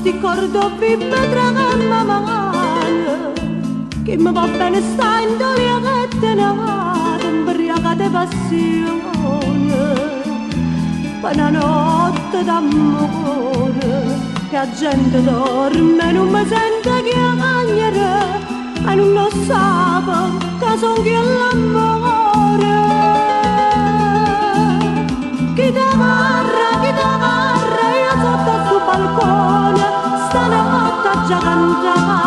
sti cordovi vedrà mamma che mi va bene sta in dolia che te ne vado ubriaca di passione poi una notte d'amore che la gente dorme e non mi sente chiamare e non lo sa che sono chi è l'amore chi te varra io sotto sul balcone stanotte già cantava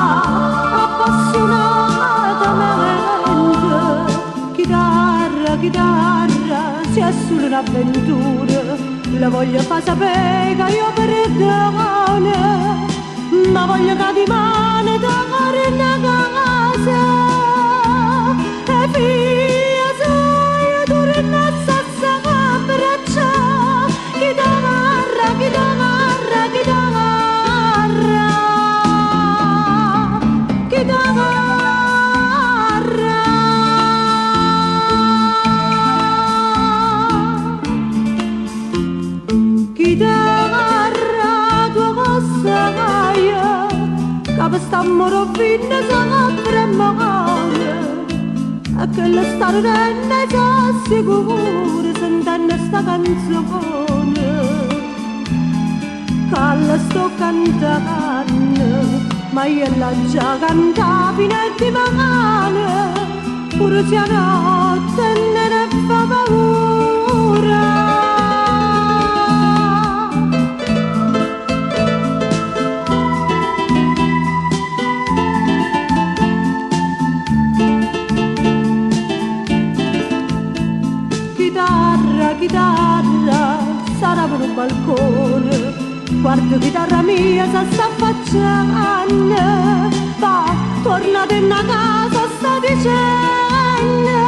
appassionatamente chitarra se è solo un'avventura la voglio far sapere che io perdono ma voglio che ti mani da fare una casa e via io torno a stessa braccia chitarra tua cosa vaia che stiamo finendo sempre male e che le starrenne già sicure sentendo sta canzone che la sto cantando ma io la già cantata fino a dimane pure se a notte ne fa paura chitarra sarà per un balcone guarda chitarra mia sta affacciando va tornate in casa sta dicendo